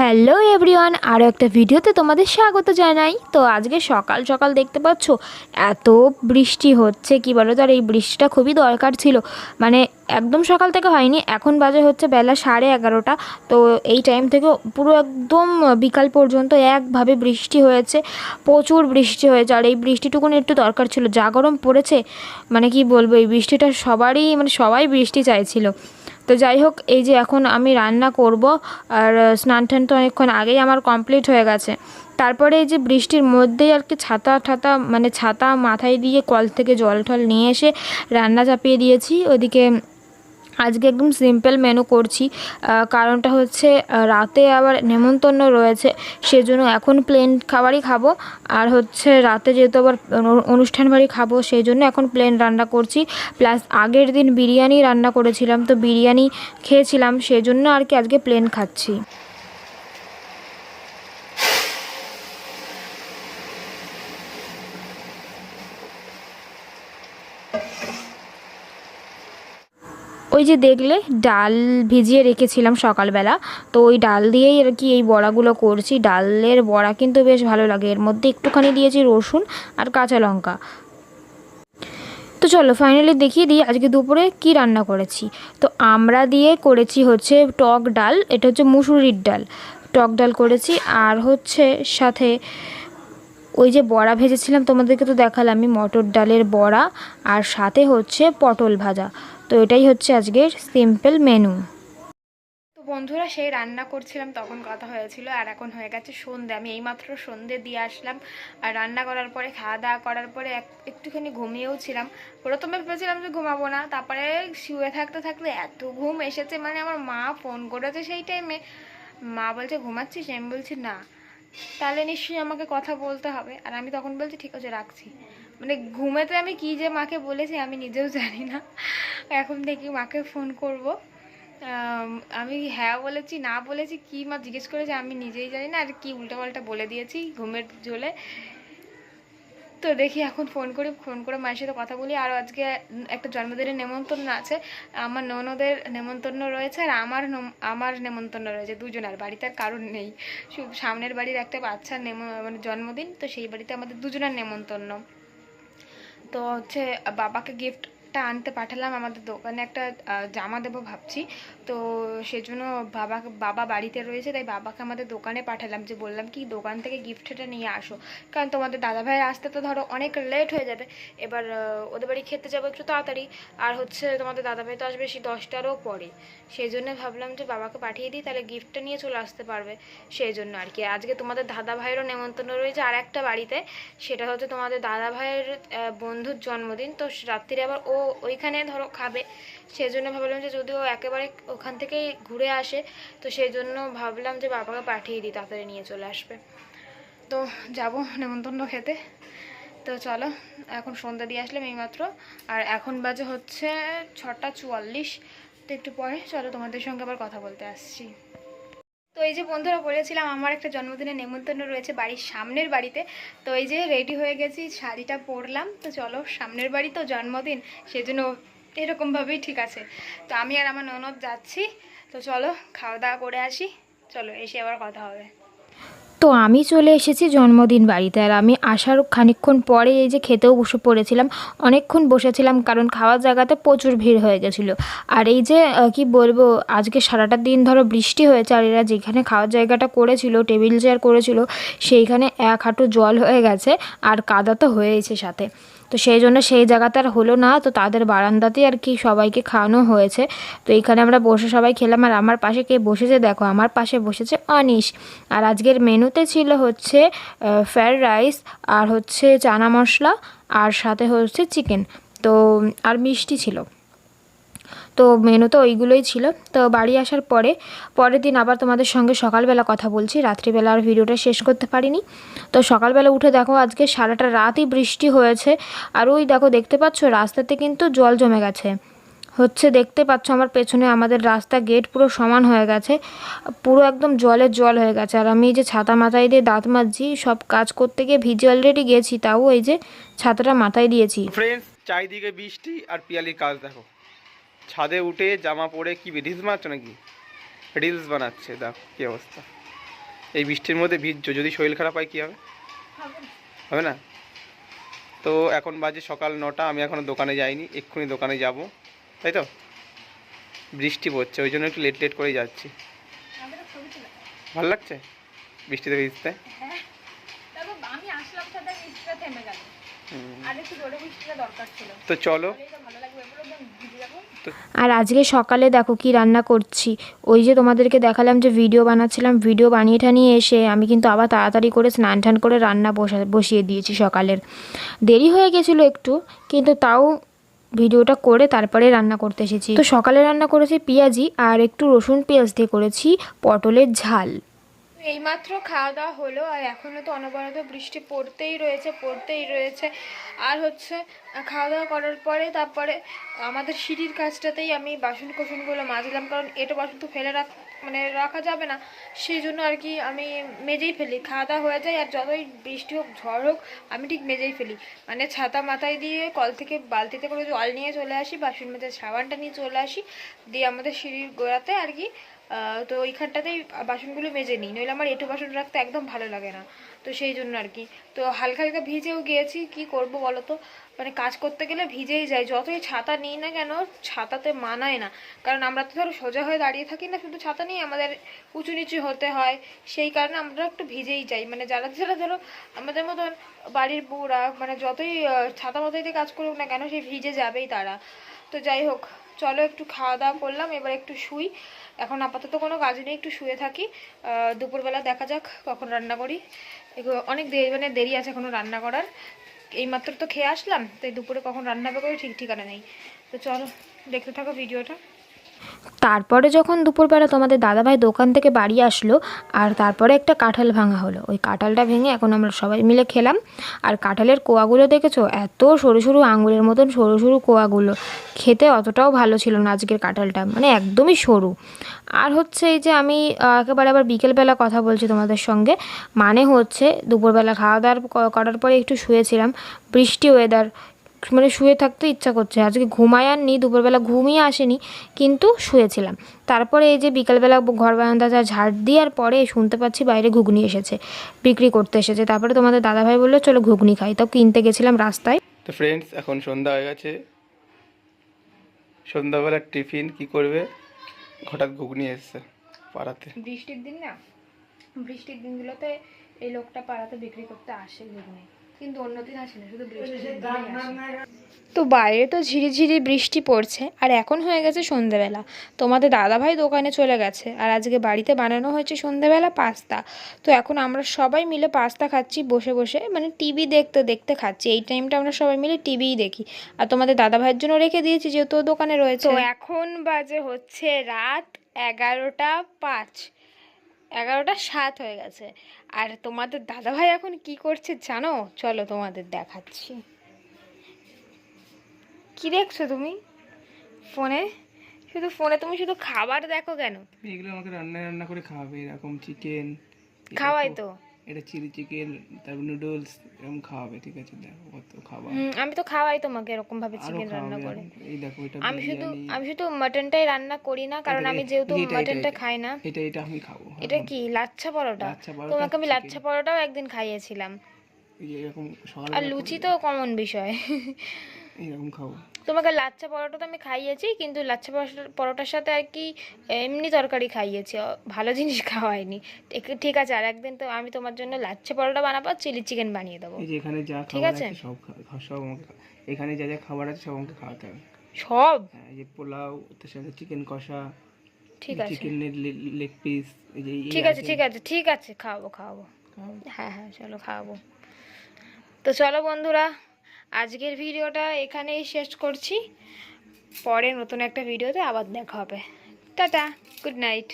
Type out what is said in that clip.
Hello everyone, আরও একটা ভিডিওতে তোমাদের স্বাগত জানাই। তো আজকে সকাল সকাল দেখতে পাচ্ছ এত বৃষ্টি হচ্ছে, কি বলো তো। আর এই বৃষ্টিটা খুবই দরকার ছিল, মানে একদম সকাল থেকে হয়নি। এখন বাজে হচ্ছে বেলা 11:30। তো এই টাইম থেকে পুরো একদম বিকাল পর্যন্ত একভাবে বৃষ্টি হয়েছে, প্রচুর বৃষ্টি হয়েছে। আর এই বৃষ্টিটুকুনি একটু দরকার ছিল, যা গরম পড়েছে মানে কি বলবো। এই বৃষ্টিটা সবাই বৃষ্টি চাইছিল। তো যাই হোক, এই যে এখন আমি রান্না করব। আর স্নান টান তো অনেকক্ষণ আগেই আমার কমপ্লিট হয়ে গেছে। তারপরে এই যে বৃষ্টির মধ্যেই আর কি ছাতা মাথায় দিয়ে কল থেকে জল টল নিয়ে এসে রান্না চাপিয়ে দিয়েছি ওদিকে। আজকে একদম সিম্পল মেনু করছি, কারণটা হচ্ছে রাতে আবার নেমন্তন্ন রয়েছে, সেজন্য এখন প্লেন খাবারই খাবো। আর হচ্ছে রাতে যেহেতু আবার অনুষ্ঠান বাড়ি খাবো, সেই জন্য এখন প্লেন রান্না করছি। প্লাস আগের দিন বিরিয়ানি রান্না করেছিলাম, তো বিরিয়ানি খেয়েছিলাম, সেজন্য আর কি আজকে প্লেন খাচ্ছি। ওই যে দেখলে ডাল ভিজিয়ে রেখেছিলাম সকালবেলা, তো ওই ডাল দিয়েই আর কি এই বড়াগুলো করছি। ডালের বড়া কিন্তু বেশ ভালো লাগে, এর মধ্যে একটুখানি দিয়েছি রসুন আর কাঁচা লঙ্কা। তো চলো ফাইনালি দেখিয়ে দিই আজকে দুপুরে কি রান্না করেছি। তো আমরা দিয়ে করেছি হচ্ছে টক ডাল, এটা হচ্ছে মুসুরির ডাল, টক ডাল করেছি। আর হচ্ছে সাথে ওই যে বড়া ভেজেছিলাম, তোমাদেরকে তো দেখালাম আমি, মটর ডালের বড়া। আর সাথে হচ্ছে পটল ভাজা। তো এটাই হচ্ছে আজকের সিম্পল মেনু। তো বন্ধুরা, সেই রান্না করছিলাম তখন কথা হয়েছিল, আর এখন হয়ে গেছে সন্ধে। আমি এইমাত্র সন্ধে দিয়ে আসলাম। আর রান্না করার পরে খাওয়া দাওয়া করার পরে একটুখানি ঘুমিয়েও ছিলাম। প্রথমে ভেবেছিলাম যে ঘুমাবো না, তারপরে শুয়ে থাকতে থাকতে এত ঘুম এসেছে, মানে আমার মা ফোন করেছে সেই টাইমে। মা বলছে ঘুমাচ্ছিস, আমি বলছি না, তাহলে নিশ্চয়ই আমাকে কথা বলতে হবে। আর আমি তখন বলছি ঠিক আছে রাখছি। মানে ঘুমেতে আমি কি যে মাকে বলেছি আমি নিজেও জানি না। এখন দেখি মাকে ফোন করব। আমি হ্যাঁ বলেছি না বলেছি কি মা জিজ্ঞেস করেছে আমি নিজেই জানি না, আর কি উল্টাপাল্টা বলে দিয়েছি ঘুমের ঝোলে। তো দেখি এখন ফোন করে মায়ের সাথে কথা বলি। আর আজকে একটা জন্মদিনের নেমন্তন্ন আছে, আমার ননদের নেমন্তন্ন রয়েছে, আর আমার নেমন্তন্ন রয়েছে। দুজনের বাড়িতে আর কারণ নেই, শুধু সামনের বাড়ির একটা বাচ্চার মানে জন্মদিন, তো সেই বাড়িতে আমাদের দুজনের নেমন্তন্ন। তো হচ্ছে বাবাকে গিফটটা আনতে পাঠালাম, আমাদের দোকানে একটা জামা দেবো ভাবছি। তো সেজন্য বাবা বাড়িতে রয়েছে, তাই বাবাকে আমাদের দোকানে পাঠালাম, যে বললাম কি দোকান থেকে গিফটটা নিয়ে আসো। কারণ তোমাদের দাদাভাইয়ের আসতে তো ধরো অনেক লেট হয়ে যাবে। এবার ওদের বাড়ি খেতে যাবো একটু তাড়াতাড়ি। আর হচ্ছে তোমাদের দাদাভাই তো আসবে সেই 10টারও পরে। সেই জন্য ভাবলাম যে বাবাকে পাঠিয়ে দিই, তাহলে গিফটটা নিয়ে চলে আসতে পারবে। সেই জন্য আর কি আজকে তোমাদের দাদাভাইয়েরও নেমন্তন্ন রয়েছে আর একটা বাড়িতে। সেটা হচ্ছে তোমাদের দাদাভাইয়ের বন্ধুর জন্মদিন। তো রাত্রিরে আবার ও ওইখানে ধরো খাবে, সেই জন্য ভাবলাম যে যদি ও একেবারে ওখান থেকেই ঘুরে আসে, তো সেই জন্য ভাবলাম যে বাবাকে পাঠিয়ে দিই, তাড়াতাড়ি নিয়ে চলে আসবে। তো যাব নেমন্তন্ন খেতে। তো চলো, এখন সন্ধ্যা দিয়ে আসলাম এইমাত্র, আর এখন বাজে হচ্ছে 6টা 44। তো একটু পরে চলো তোমাদের সঙ্গে আবার কথা বলতে আসছি। তো এই যে বন্ধুরা, বলেছিলাম আমার একটা জন্মদিনের নেমন্তন্ন রয়েছে বাড়ির সামনের বাড়িতে। তো এই যে রেডি হয়ে গেছি, শাড়িটা পরলাম। তো চলো, সামনের বাড়ি তো জন্মদিন, সেজন্য এরকমভাবেই ঠিক আছে। তো আমি আর আমার ননদ যাচ্ছি। তো চলো খাওয়া দাওয়া করে আসি, চলো এসে আবার কথা হবে। তো আমি চলে এসেছি জন্মদিন বাড়িতে, আর আমি আসার খানিকক্ষণ পরে এই যে খেতেও বসে পড়েছিলাম। অনেকক্ষণ বসেছিলাম, কারণ খাওয়ার জায়গাতে প্রচুর ভিড় হয়ে গেছিলো। আর এই যে কি বলবো, আজকে সারাটা দিন ধরো বৃষ্টি হয়েছে, আর এরা যেখানে খাওয়ার জায়গাটা করেছিল, টেবিল চেয়ার করেছিল, সেইখানে এক হাঁটু জল হয়ে গেছে, আর কাদা তো হয়েইছে সাথে। তো সেই জন্য সেই জায়গাতে আর হলো না, তো তাদের বারান্দাতেই আর কি সবাইকে খাওয়ানো হয়েছে। তো এইখানে আমরা বসে সবাই খেলাম। আর আমার পাশে কে বসেছে দেখো, আমার পাশে বসেছে অনিশ। আর আজকের মেনুতে ছিল হচ্ছে ফ্রায়েড রাইস, আর হচ্ছে চানা মশলা, আর সাথে হচ্ছে চিকেন। তো আর মিষ্টি ছিল। তো মেনু তো ওইগুলোই ছিল। তো বাড়ি আসার পরের দিন আবার তোমাদের সঙ্গে সকালবেলা কথা বলছি, রাত্রিবেলা আর ভিডিওটা শেষ করতে পারিনি। তো সকালবেলা উঠে দেখো আজকে সারাটা রাতই বৃষ্টি হয়েছে। আর ওই দেখো, দেখতে পাচ্ছ রাস্তাতে কিন্তু জল জমে গেছে। হচ্ছে দেখতে পাচ্ছ আমার পেছনে আমাদের রাস্তা গেট পুরো সমান হয়ে গেছে, পুরো একদম জল হয়ে গেছে। আর আমি এই যে ছাতা মাথায় দিয়ে দাঁত মাজছি, সব কাজ করতে গিয়ে ভিজে অলরেডি গেছি, তাও এই যে ছাতাটা মাথায় দিয়েছি। ফ্রেন্ডস, চারিদিকে বৃষ্টি আর পিয়ালির কাজ দেখো। ছাদে উঠে জামা পরে কি রিলস বানাচ্ছ নাকি? রিলস বানাচ্ছে, দেখো কি অবস্থা। এই বৃষ্টির মধ্যে ভিজছো, যদি শরীর খারাপ হয় কী হবে? হবে না? তো এখন বাজে সকাল 9টা, আমি এখনও দোকানে যাইনি, এক্ষুনি দোকানে যাব, তাই তো? বৃষ্টি পড়ছে, ওই জন্য একটু লেট লেট করেই যাচ্ছি। ভালো লাগছে বৃষ্টিতে ভিজতে? তো চলো। আর আজকে সকালে দেখো কি রান্না করছি। ওই যে তোমাদেরকে দেখালাম যে ভিডিও বানাচ্ছিলাম, ভিডিও বানিয়ে টানিয়ে এসে আমি কিন্তু আবার তাড়াতাড়ি করে স্নান টান করে রান্না বসিয়ে দিয়েছি সকালের। দেরি হয়ে গেছিলো একটু, কিন্তু তাও ভিডিওটা করে তারপরে রান্না করতে এসেছি। তো সকালে রান্না করেছি পেঁয়াজি আর একটু রসুন পেঁয়াজ দিয়ে করেছি পটলের ঝাল। এইমাত্র খাওয়া দাওয়া হলো, আর এখনও তো অনবরত বৃষ্টি পড়তেই রয়েছে। আর হচ্ছে খাওয়া দাওয়া করার পরে তারপরে আমাদের সিঁড়ির কাজটাতেই আমি বাসন কোসনগুলো মাজলাম, কারণ এটা বাসন তো ফেলে রাখা যাবে না, সেই জন্য আর কি আমি মেজেই ফেলি। খাওয়া দাওয়া হয়ে যায় আর যতই বৃষ্টি হোক ঝড় হোক আমি ঠিক মেজেই ফেলি, মানে ছাতা মাথায় দিয়ে কল থেকে বালতিতে করে জল নিয়ে চলে আসি, বাসন মেজার সাবানটা নিয়ে চলে আসি, দিয়ে আমাদের সিঁড়ির গোড়াতে আর কি তো ওইখানটাতেই বাসনগুলো মেজে নিই, নইলে আমার এঁটো বাসন রাখতে একদম ভালো লাগে না। তো সেই জন্য আর কি, তো হালকা হালকা ভিজেও গিয়েছি, কি করব বলো তো, মানে কাজ করতে গেলে ভিজেই যায়, যতই ছাতা নিই না কেন ছাতাতে মানায় না, কারণ আমরা তো ধরো সোজা হয়ে দাঁড়িয়ে থাকি না, শুধু ছাতা নিয়ে আমাদের উঁচু নিচু হতে হয়, সেই কারণে আমরা একটু ভিজেই যাই। মানে যারা যারা ধরো আমাদের মতন বাড়ির বউরা, মানে যতই ছাতা মাথায় দিয়ে কাজ করুক না কেন সেই ভিজে যাবেই তারা। তো যাই হোক, চলো একটু খাওয়া দাওয়া করলাম, এবার একটু শুই। এখন আপাতত কোনো কাজ নেই, একটু শুয়ে থাকি, দুপুরবেলা দেখা যাক কখন রান্না করি। অনেক দেরি, মানে দেরি আছে এখনো রান্না করার, এইমাত্র তো খেয়ে আসলাম, তাই দুপুরে কখন রান্না হবে করে ঠিক ঠিকানা নেই। তো চলো দেখতে থাকো ভিডিওটা। তারপরে যখন দুপুরবেলা তোমাদের দাদাভাই দোকান থেকে বাড়ি আসলো, আর তারপরে একটা কাঁঠাল ভাঙা হলো, ওই কাঁঠালটা ভেঙে এখন আমরা সবাই মিলে খেলাম। আর কাঁঠালের কোয়াগুলো দেখেছো, এত সরু সরু আঙুলের মতন সরু সরু কোয়াগুলো, খেতে অতটাও ভালো ছিল না আজকের কাঁঠালটা, মানে একদমই সরু। আর হচ্ছে এই যে আমি একেবারে আবার বিকেলবেলা কথা বলছি তোমাদের সঙ্গে, মানে হচ্ছে দুপুরবেলা খাওয়া দাওয়া করার পরে একটু শুয়েছিলাম, বৃষ্টি ওয়েদার, মানে শুয়ে থাকতে ইচ্ছা করছে, আজকে ঘুমায় আর নি, দুপুরবেলা ঘুমিয়ে আসেনি, কিন্তু শুয়েছিলাম। তারপরে এই যে বিকালবেলা ঘর বারান্দাটা ঝাড় দেওয়ার পরে শুনতে পাচ্ছি বাইরে ঘুগনি এসেছে, বিক্রি করতে এসেছে। তারপরে তোমাদের দাদাভাই বললো চলো ঘুগনি খাই, তাও কিনতে গেছিলাম রাস্তায়। তো ফ্রেন্ডস, এখন সন্ধ্যা হয়ে গেছে, সন্ধ্যাবেলার টিফিন কি করবে, হঠাৎ ঘুগনি এসছে পাড়াতে। বৃষ্টির দিন না, বৃষ্টির দিনগুলোতে এই লোকটা পাড়াতে বিক্রি করতে আসে ঘুগনি, কিন্তু অন্যদিন আসে না, শুধু বৃষ্টির দিনেই আসে। তো বাইরে তো ঝিরিঝিরি বৃষ্টি পড়ছে, আর এখন হয়ে গেছে সন্ধেবেলা, তোমাদের দাদাভাই দোকানে চলে গেছে, আর আজকে বাড়িতে বানানো হয়েছে সন্ধেবেলা পাস্তা। তো এখন আমরা সবাই মিলে পাস্তা খাচ্ছি বসে বসে, মানে টিভি দেখতে দেখতে খাচ্ছি, এই টাইমটা আমরা সবাই মিলে টিভিই দেখি। আর তোমাদের দাদাভাইয়ের জন্য রেখে দিয়েছি, যেহেতু দোকানে রয়েছে। তো এখন বাজে হচ্ছে রাত 11:05, 11:07 হয়ে গেছে। আর তোমাদের দাদাভাই এখন কি করছে জানো, চলো তোমাদের দেখাচ্ছি। কি দেখছো তুমি ফোনে? ফোনে তুমি শুধু খাবার দেখো কেন? এগুলো আমাকে রান্না করে খাওয়াবে, এরকম চিকেন খাওয়াই তো, এটা চিলি চিকেন, তারপর নুডলস, এরকম খাওয়াবে, ঠিক আছে? দেখো কত খাবার, আমি তো খাওয়াই তোমাকে এরকম ভাবে চিকেন রান্না করে। এই দেখো এটা আমি শুধু মাটনটাই রান্না করি না, কারণ আমি যেহেতু মাটনটা খাই না। এটা আমি খাবো। এটা কি লাচ্ছা পরোটা? তোমাকে আমি লাচ্ছা পরোটাও একদিন খাইয়েছিলাম, এরকম আর লুচি তো কমন বিষয়। এরকম খাবো। তোমাকে লাচ্ছা পরোটা তো আমি খাইয়েছি, কিন্তু লাচ্ছা পরোটার সাথে আর কি এমনি তরকারি খাইয়েছি, ভালো জিনিস খাওয়াইনি। ঠিক আছে, আর একদিন তো আমি তোমার জন্য লাচ্ছা পরোটা বানাবো, চিলি চিকেন বানিয়ে দেবো। এই যে এখানে যা ঠিক আছে, সব আমাকে, এখানে যা যা খাবার আছে সব আমাকে খাওয়াতে হবে, সব। এই যে পোলাও, তার সাথে চিকেন কষা, ঠিক আছে, চিকেনের লেগ পিস, এই যে ঠিক আছে খাওয়াবো। হ্যাঁ, চলো খাওয়াবো। তো চলো বন্ধুরা, আজকের ভিডিওটা এখানেই শেষ করছি, পরে নতুন একটা ভিডিওতে আবার দেখা হবে। Tata, good night.